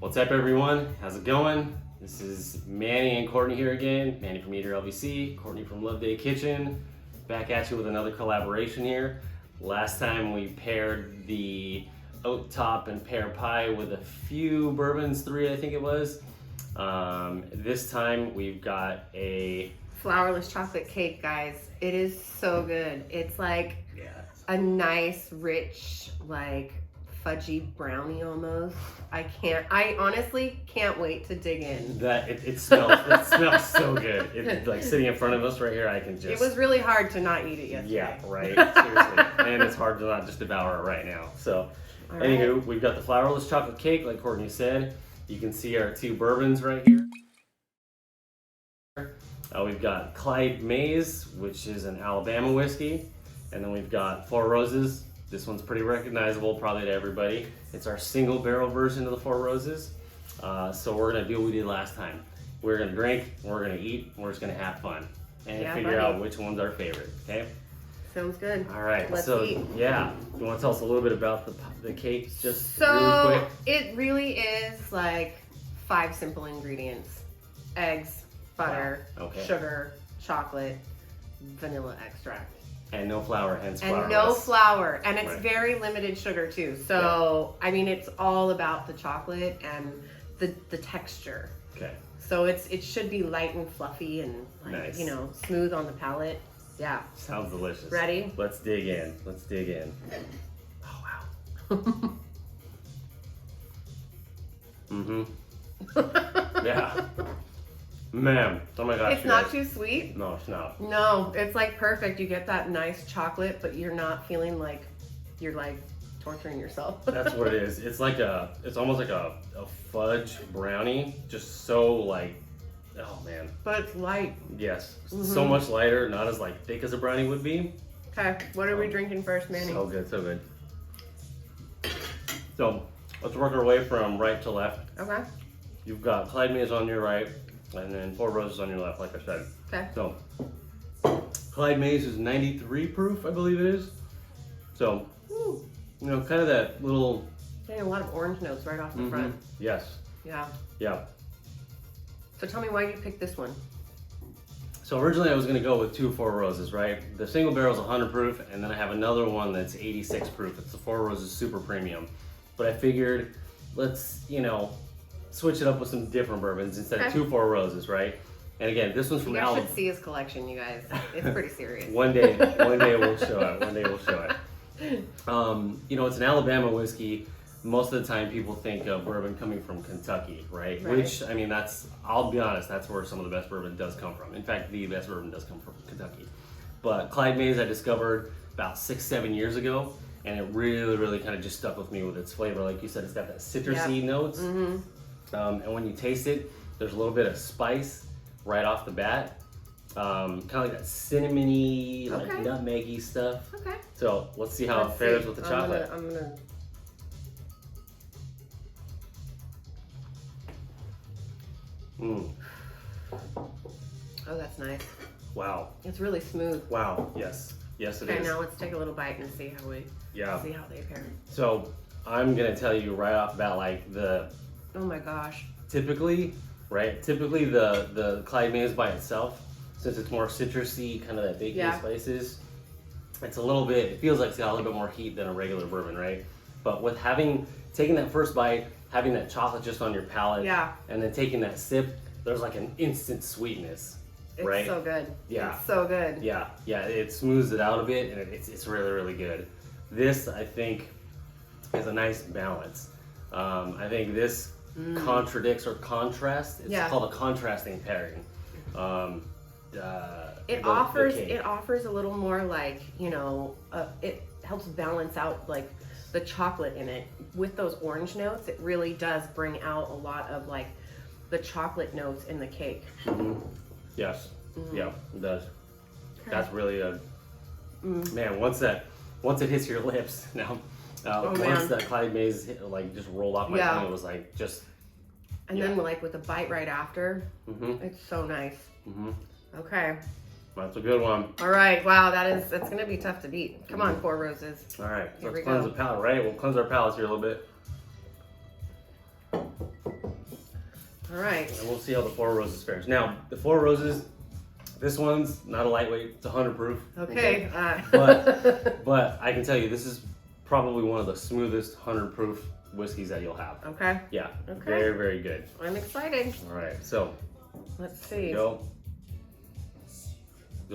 What's up, everyone? How's it going? This is Manny and Courtney here again. Manny from Eater LVC, Courtney from Love Day Kitchen. Back at you with another collaboration here. Last time we paired the oat top and pear pie with a few bourbons, 3 I think it was. This time we've got a Flourless chocolate cake, guys. It is so good. It's like a nice, rich, like fudgy brownie almost. I honestly can't wait to dig in. It smells so good. It's like sitting in front of us right here. I can just. It was really hard to not eat it yesterday. Yeah, right. Seriously, and it's hard to not just devour it right now. So, anywho, we've got the flourless chocolate cake, like Courtney said. You can see our 2 bourbons right here. We've got Clyde Mays, which is an Alabama whiskey, and then we've got Four Roses. This one's pretty recognizable probably to everybody. It's our single barrel version of the Four Roses. So we're gonna do what we did last time. We're gonna drink, we're gonna eat, we're just gonna have fun and figure out which one's our favorite, okay? Sounds good. All right, Let's so eat. yeah, you wanna tell us a little bit about the cake just So really quick? it really is like 5 simple ingredients: eggs, butter, sugar, chocolate, vanilla extract. And no flour, hence flourless. And no flour. And it's very limited sugar too. So, I mean, it's all about the chocolate and the texture. Okay. So it should be light and fluffy and like, you know, smooth on the palate. Yeah. Sounds delicious. Ready? Let's dig in. Let's dig in. Oh, wow. Mm-hmm. Yeah. Man, oh my gosh. It's not too sweet. No, it's not. No, it's like perfect. You get that nice chocolate, but you're not feeling like you're like torturing yourself. That's what it is. It's like it's almost like a fudge brownie. Just so like, oh man. But it's light. Yes. So much lighter, not as like thick as a brownie would be. Okay, what are we drinking first, Manny? So good, so good. So let's work our way from right to left. Okay. You've got Clyde Mays on your right, and then Four Roses on your left, like I said. Okay. So, Clyde Mays is 93 proof, I believe it is. So, you know, kind of that little... Getting a lot of orange notes right off the front. Yes. Yeah. Yeah. So tell me why you picked this one. So originally I was going to go with 2 Four Roses, right? The single barrel is 100 proof, and then I have another one that's 86 proof. It's the Four Roses Super Premium. But I figured, let's, you know, switch it up with some different bourbons instead of 2 Four Roses, right? And again, this one's from Alabama. You should see his collection, you guys. It's pretty serious. One day we'll show it. One day we'll show it. You know, it's an Alabama whiskey. Most of the time, people think of bourbon coming from Kentucky, right? Which, I mean, I'll be honest, that's where some of the best bourbon does come from. In fact, the best bourbon does come from Kentucky. But Clyde Mays I discovered about 6-7 years ago, and it really, really kind of just stuck with me with its flavor. Like you said, it's got that citrusy notes. And when you taste it, there's a little bit of spice right off the bat. Kind of like that cinnamony, like nutmeggy stuff. Okay. So let's see how it fares with the chocolate. I'm gonna. Oh, that's nice. Wow. It's really smooth. Wow. Yes. Yes, it is. Okay, now let's take a little bite and see how see how they pair. So I'm gonna tell you right off the bat, like oh my gosh. Typically, the Clyde Mays by itself, since it's more citrusy, kind of that baking spices, it's a little bit, it feels like it's got a little bit more heat than a regular bourbon, right? But with taking that first bite, having that chocolate just on your palate, and then taking that sip, there's like an instant sweetness, right? It's so good. Yeah. It's so good. Yeah, it smooths it out a bit, and it's really, really good. This, I think, is a nice balance. I think this contradicts or contrasts. It's called a contrasting pairing. It offers a little more like, you know, it helps balance out like the chocolate in it with those orange notes. It really does bring out a lot of like the chocolate notes in the cake. Yes. Yeah, it does. That's really a man. Once it hits your lips now. Once that Clyde Mays like just rolled off my tongue, it was like just. And then like with a bite right after, it's so nice. Okay. That's a good one. All right. Wow, that's gonna be tough to beat. Come on, Four Roses. All right. Let's cleanse the palate, right? We'll cleanse our palates here a little bit. All right. And we'll see how the Four Roses fares. Now, the Four Roses, this one's not a lightweight. It's 100 proof. Okay. But I can tell you, this is probably one of the smoothest 100 proof whiskeys that you'll have. Okay. Yeah. Okay. Very, very good. I'm excited. All right. So, let's see. You'll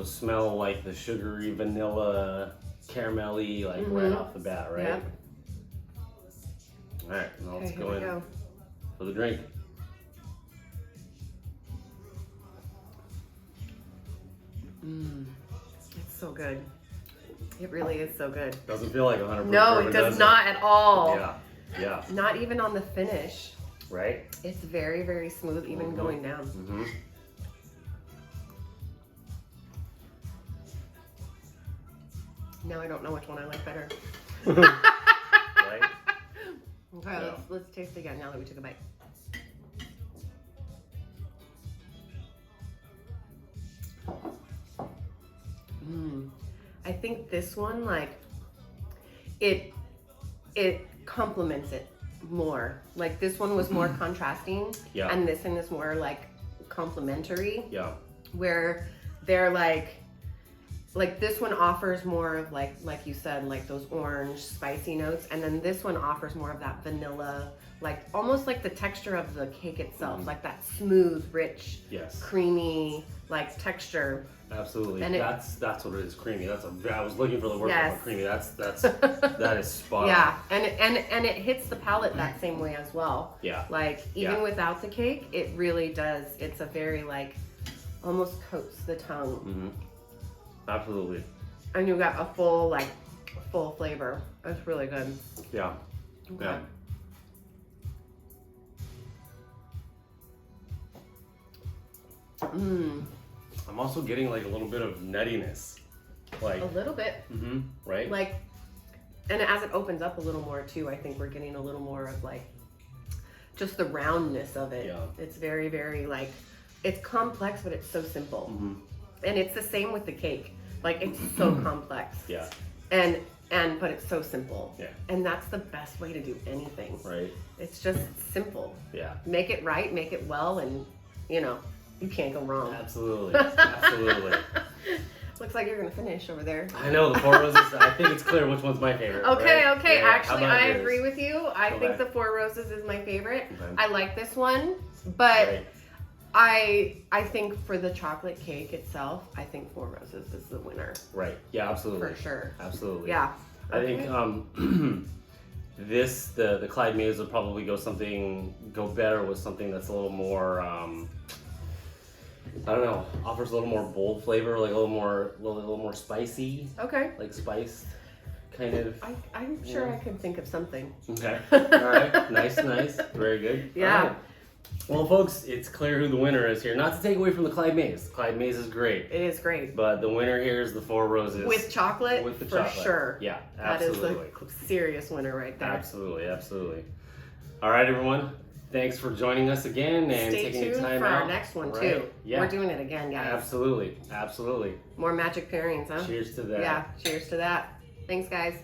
smell like the sugary, vanilla, caramelly, like right off the bat, right? Yep. All right. Now let's Okay, go here we in go. for the drink. It's so good. It really is so good. Doesn't feel like 100 proof No, bourbon, it does does not at all. Yeah. Yeah. Not even on the finish. Right? It's very, very smooth, even going down. Mm-hmm. Now I don't know which one I like better. Right? Okay, Yeah. let's taste again now that we took a bite. I think this one, like, it complements it more. Like, this one was more contrasting, Yeah. and this one is more like complementary. Yeah. Where they're like this one offers more of like you said, like those orange spicy notes, and then this one offers more of that vanilla, like almost like the texture of the cake itself, like that smooth, rich, Yes. creamy like texture. Absolutely. And that's what it is, creamy. I was looking for the word Yes. for creamy. That is spot on. Yeah, and it hits the palate that same way as well. Yeah. Like even Yeah. without the cake, it really does. It's a very like almost coats the tongue. Mm-hmm. Absolutely. And you got a full flavor. It's really good. Yeah. Okay. Yeah. I'm also getting like a little bit of nuttiness. Like A little bit. right? Like, and as it opens up a little more too, I think we're getting a little more of like just the roundness of it. Yeah. It's very, very like, it's complex, but it's so simple. And it's the same with the cake. Like it's so complex. Yeah. But it's so simple. Yeah. And that's the best way to do anything. Right. It's just simple. Yeah. Make it right, make it well, and you can't go wrong. Absolutely. Absolutely. Looks like you're gonna finish over there. I know the Four Roses. I think it's clear which one's my favorite. Okay, right? okay. Yeah, how Actually, about I yours? agree with you. I think Okay. the Four Roses is my favorite. Okay. I like this one, but Right. I think for the chocolate cake itself, I think Four Roses is the winner Right. Yeah. Absolutely. for sure. Absolutely. Yeah. I think the Clyde Mays would probably go better with something that's a little more I don't know, offers a little more bold flavor, like a little more spicy, Okay. like spiced kind of. I'm sure I could think of something. Okay. All right. Nice. Very good. Yeah. All right. Well, folks, it's clear who the winner is here. Not to take away from the Clyde Mays. Clyde Mays is great. It is great. But the winner here is the Four Roses. With chocolate, With the for chocolate. sure. Yeah, That is absolutely. a serious winner right there. Absolutely. All right, everyone. Thanks for joining us again and Stay taking tuned your time for out. our next one Right? too. Yeah. We're doing it again, guys. Absolutely. More magic pairings, huh? Cheers to that. Yeah, cheers to that. Thanks, guys.